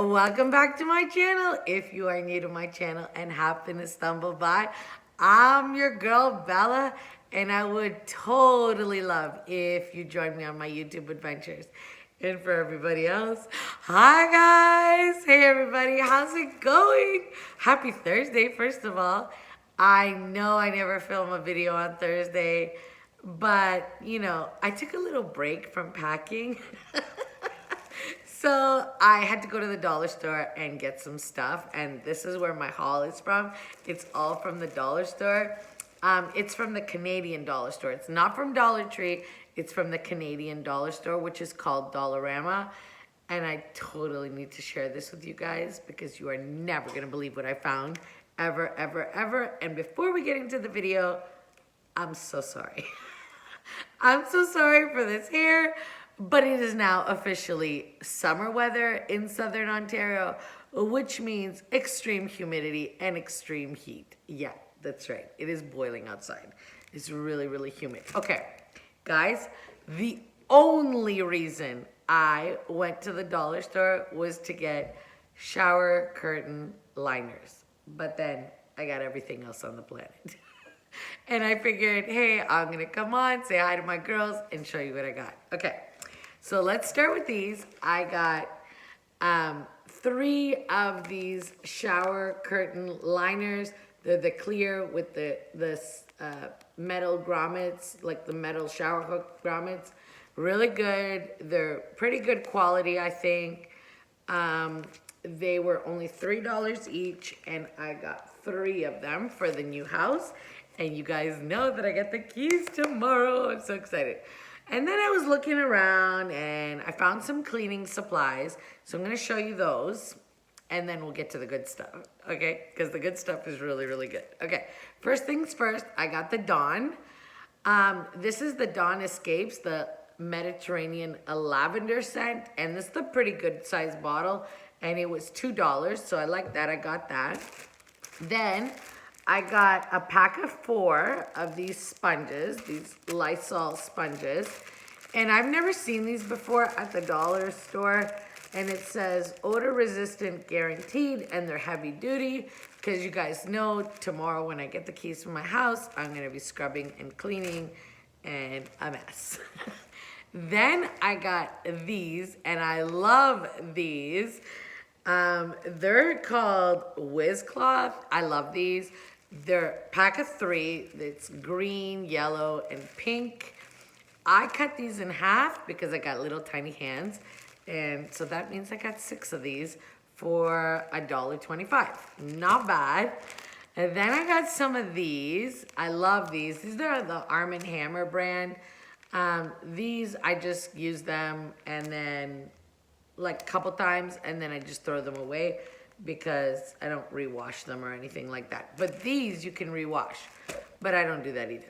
welcome back to my channel. If you are new to my channel and happen to stumble by, I'm your girl Bella, and I would totally love if you join me on my YouTube adventures. And for everybody else, hi guys! Hey everybody, how's it going? Happy Thursday, first of all. I know I never film a video on Thursday, but I took a little break from packing. So I had to go to the dollar store and get some stuff, and this is where my haul is from. It's all from the dollar store. It's from the Canadian dollar store. It's not from Dollar Tree. It's from the Canadian dollar store, which is called Dollarama. And I totally need to share this with you guys because you are never going to believe what I found. Ever, ever, ever. And before we get into the video, I'm so sorry. I'm so sorry for this hair. But it is now officially summer weather in Southern Ontario, which means extreme humidity and extreme heat. Yeah, that's right. It is boiling outside. It's really, really humid. Okay, guys, the only reason I went to the dollar store was to get shower curtain liners. But then I got everything else on the planet. And I figured, hey, I'm going to come on, say hi to my girls, and show you what I got. Okay. So let's start with these. I got 3 of these shower curtain liners. They're the clear with the metal grommets, like the metal shower hook grommets. Really good. They're pretty good quality, I think. They were only $3 each, and I got 3 of them for the new house. And you guys know that I get the keys tomorrow. I'm so excited. And then I was looking around and I found some cleaning supplies. So I'm going to show you those and then we'll get to the good stuff. Okay? Because the good stuff is really, really good. Okay. First things first, I got the Dawn. This is the Dawn Escapes, the Mediterranean lavender scent. And this is a pretty good sized bottle. And it was $2. So I like that. I got that. Then I got a pack of 4 of these sponges, these Lysol sponges. And I've never seen these before at the dollar store. And it says odor resistant guaranteed, and they're heavy duty. Because you guys know tomorrow when I get the keys from my house, I'm going to be scrubbing and cleaning and a mess. Then I got these, and I love these. They're called Whiz Cloth. I love these. They're pack of 3. It's green, yellow, and pink. I cut these in half because I got little tiny hands. And so that means I got 6 of these for $1.25. Not bad. And then I got some of these. I love these. These are the Arm & Hammer brand. These, I just use them and then like a couple times and then I just throw them away because I don't rewash them or anything like that. But these you can rewash, but I don't do that either.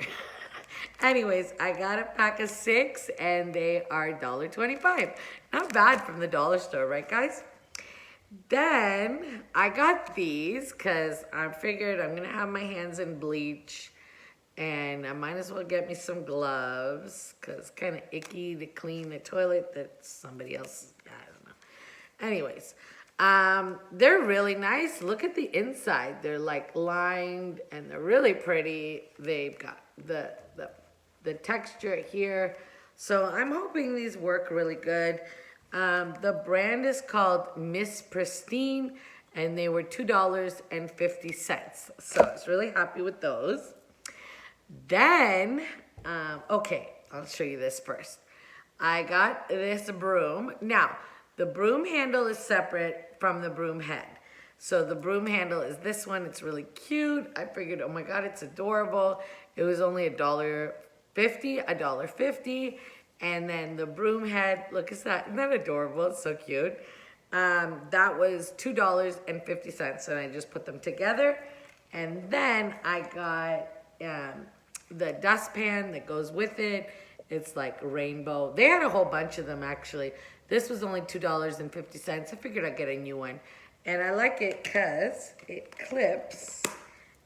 Anyways, I got a pack of 6 and they are $1.25. Not bad from the dollar store, right guys? Then I got these because I figured I'm gonna have my hands in bleach and I might as well get me some gloves because it's kind of icky to clean the toilet that somebody else, I don't know. Anyways, they're really nice. Look at the inside. They're like lined and they're really pretty. They've got the texture here. So I'm hoping these work really good. The brand is called Miss Pristine and they were $2.50. So I was really happy with those. Then, okay, I'll show you this first. I got this broom. Now, the broom handle is separate from the broom head. So the broom handle is this one. It's really cute. I figured, oh my God, it's adorable. It was only $1.50. And then the broom head, look at that. Isn't that adorable? It's so cute. That was $2.50. And I just put them together. And then I got the dustpan that goes with it. It's like rainbow. They had a whole bunch of them actually. This was only $2.50. I figured I'd get a new one. And I like it because it clips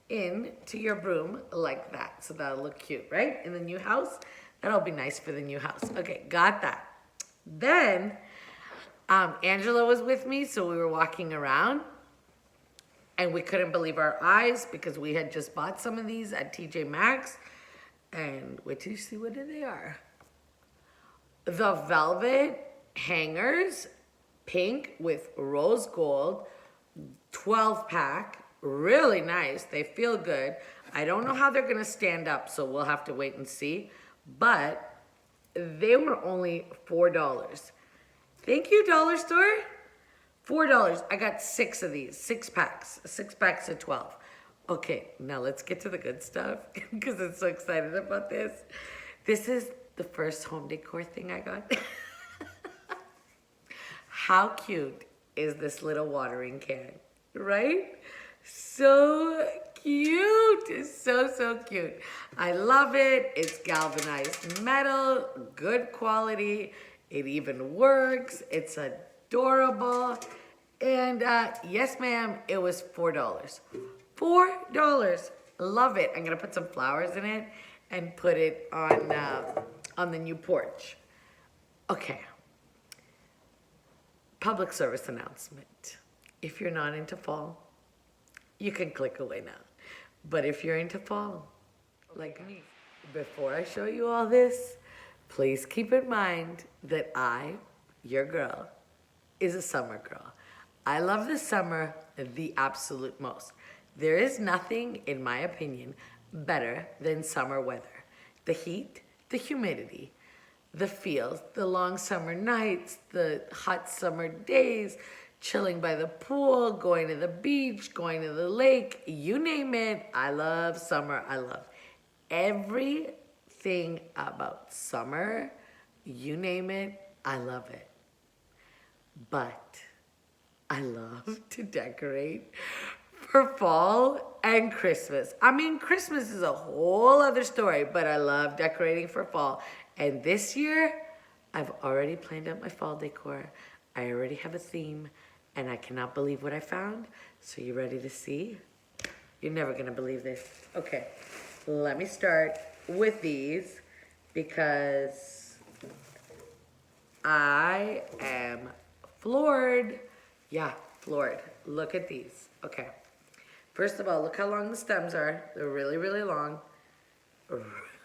into your broom like that. So that'll look cute, right? In the new house. That'll be nice for the new house. Okay, got that. Then Angela was with me, so we were walking around and we couldn't believe our eyes because we had just bought some of these at TJ Maxx. And wait till you see what they are. The velvet hangers, pink with rose gold, 12 pack, really nice. They feel good. I don't know how they're gonna stand up, so we'll have to wait and see. But they were only $4. Thank you, dollar store. $4. I got 6 of these, 6 packs of 12. Okay, now let's get to the good stuff because I'm so excited about this. This is the first home decor thing I got. How cute is this little watering can, right? So cute. It's so cute. I love it. It's galvanized metal, good quality. It even works. It's adorable. And yes, ma'am, it was $4. $4. Love it. I'm gonna put some flowers in it and put it on the new porch. Okay. Public service announcement. If you're not into fall, you can click away now. But if you're into fall, like me, before I show you all this, please keep in mind that I, your girl, is a summer girl. I love the summer the absolute most. There is nothing, in my opinion, better than summer weather. The heat, the humidity, the feels, the long summer nights, the hot summer days, chilling by the pool, going to the beach, going to the lake, you name it. I love summer. I love everything about summer. You name it, I love it. But I love to decorate for fall and Christmas. I mean, Christmas is a whole other story, but I love decorating for fall. And this year, I've already planned out my fall decor. I already have a theme, and I cannot believe what I found. So you ready to see? You're never gonna believe this. Okay, let me start with these because I am floored. Yeah, floored. Look at these. Okay. First of all, look how long the stems are. They're really, really long.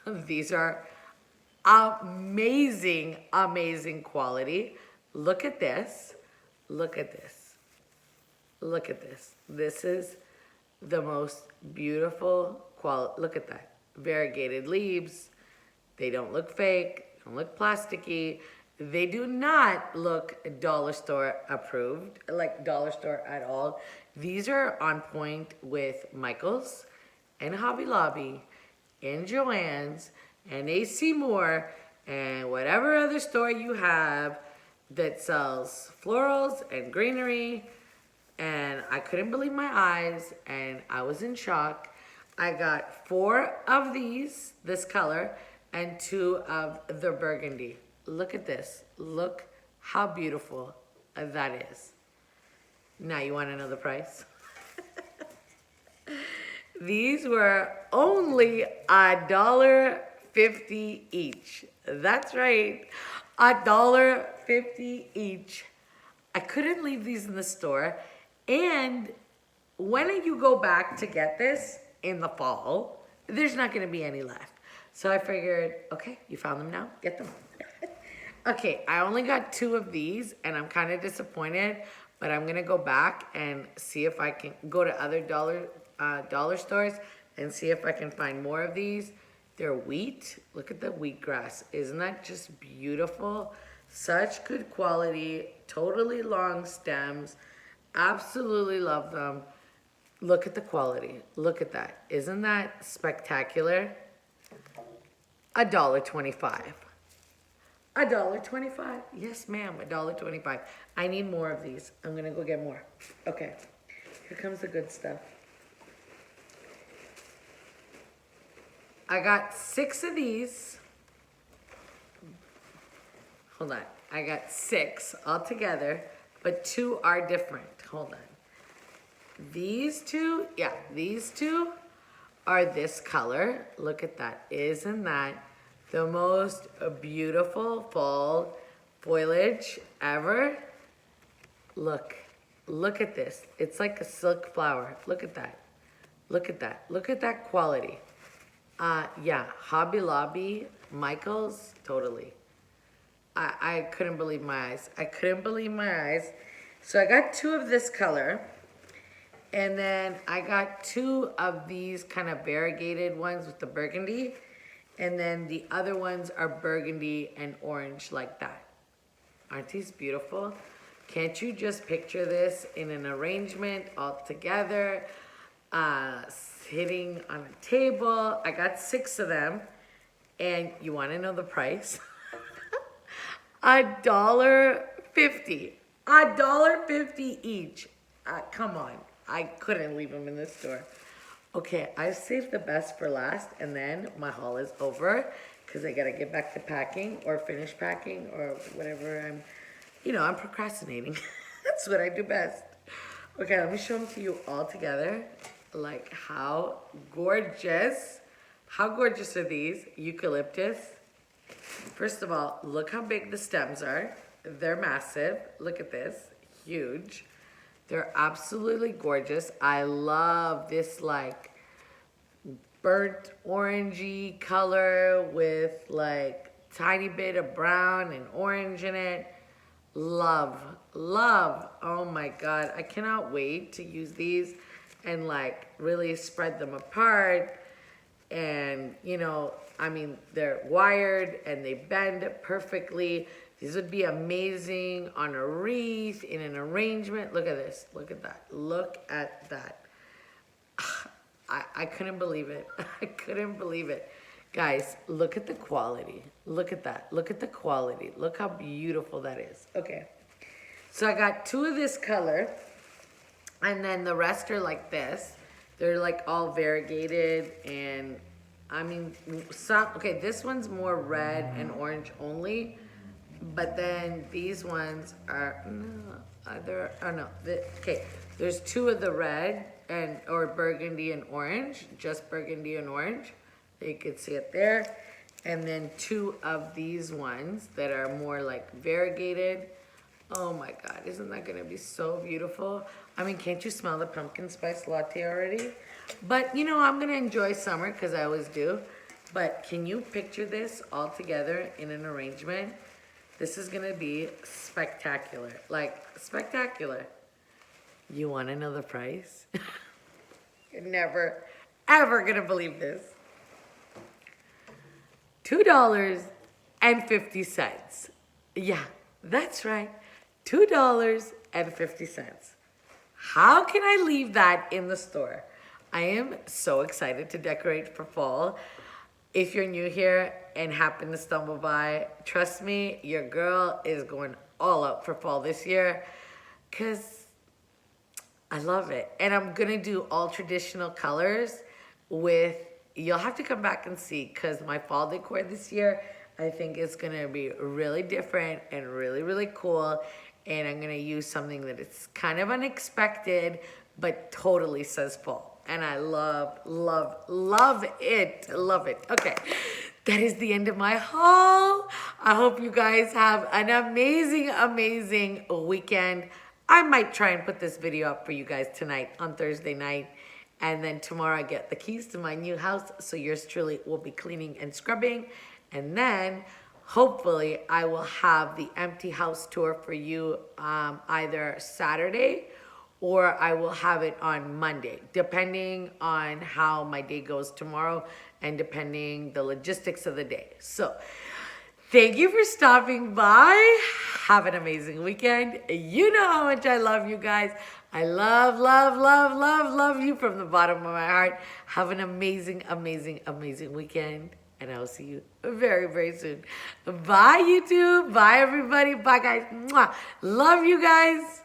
These are amazing, amazing quality. Look at this. Look at this. Look at this. This is the most beautiful quality. Look at that. Variegated leaves. They don't look fake. Don't look plasticky. They do not look dollar store approved, like dollar store at all. These are on point with Michael's and Hobby Lobby and Joann's and AC Moore and whatever other store you have that sells florals and greenery. And I couldn't believe my eyes and I was in shock. I got 4 of these, this color, and 2 of the burgundy. Look at this. Look how beautiful that is. Now you want to know the price? These were only $1.50 each. That's right, $1.50 each. I couldn't leave these in the store. And when you go back to get this in the fall, there's not going to be any left. So I figured, okay, you found them now, get them. Okay, I only got 2 of these and I'm kind of disappointed, but I'm gonna go back and see if I can go to other dollar stores and see if I can find more of these. They're wheat. Look at the wheatgrass. Isn't that just beautiful? Such good quality, totally long stems. Absolutely love them. Look at the quality. Look at that. Isn't that spectacular? $1.25. $1.25. Yes, ma'am, $1.25. I need more of these. I'm gonna go get more. Okay, here comes the good stuff. I got 6 of these. Hold on. I got 6 altogether, but 2 are different. Hold on. These 2, yeah, these 2 are this color. Look at that. Isn't that the most beautiful fall foliage ever? look. Look at this. It's like a silk flower. Look at that. Look at that. Look at that quality. Yeah, Hobby Lobby, Michaels, totally. I couldn't believe my eyes. I couldn't believe my eyes. So I got 2 of this color. And then I got 2 of these kind of variegated ones with the burgundy. And then the other ones are burgundy and orange like that. Aren't these beautiful? Can't you just picture this in an arrangement all together, sitting on a table? I got 6 of them. And you want to know the price? $1.50. $1.50 each. Come on. I couldn't leave them in this store. Okay, I saved the best for last, and then my haul is over because I got to get back to packing or finish packing or whatever I'm procrastinating. That's what I do best. Okay, let me show them to you all together. Like how gorgeous are these? Eucalyptus. First of all, look how big the stems are. They're massive. Look at this. Huge. They're absolutely gorgeous. I love this like burnt orangey color with like tiny bit of brown and orange in it. Love. Oh my God. I cannot wait to use these and like really spread them apart. And they're wired and they bend perfectly. These would be amazing on a wreath, in an arrangement. Look at this. Look at that. Look at that. I couldn't believe it. I couldn't believe it. Guys, look at the quality. Look at that. Look at the quality. Look how beautiful that is. Okay. So I got 2 of this color. And then the rest are like this. They're like all variegated. And this one's more red and orange only. But then these ones are, there's 2 of the red or burgundy and orange, just burgundy and orange. You can see it there. And then 2 of these ones that are more like variegated. Oh my God, isn't that gonna be so beautiful? Can't you smell the pumpkin spice latte already? But I'm gonna enjoy summer because I always do. But can you picture this all together in an arrangement? This is gonna be spectacular, like spectacular. You wanna know the price? You're never, ever gonna believe this. $2.50. Yeah, that's right, $2.50. How can I leave that in the store? I am so excited to decorate for fall. If you're new here and happen to stumble by, trust me, your girl is going all out for fall this year because I love it. And I'm going to do all traditional colors you'll have to come back and see because my fall decor this year, I think it's going to be really different and really, really cool. And I'm going to use something that is kind of unexpected, but totally says fall. And I love it. Love it. Okay. That is the end of my haul. I hope you guys have an amazing, amazing weekend. I might try and put this video up for you guys tonight on Thursday night. And then tomorrow I get the keys to my new house. So yours truly will be cleaning and scrubbing. And then hopefully I will have the empty house tour for you either Saturday or I will have it on Monday, depending on how my day goes tomorrow and depending the logistics of the day. So thank you for stopping by. Have an amazing weekend. You know how much I love you guys. I love you from the bottom of my heart. Have an amazing, amazing, amazing weekend. And I will see you very, very soon. Bye, YouTube. Bye, everybody. Bye, guys. Mwah. Love you guys.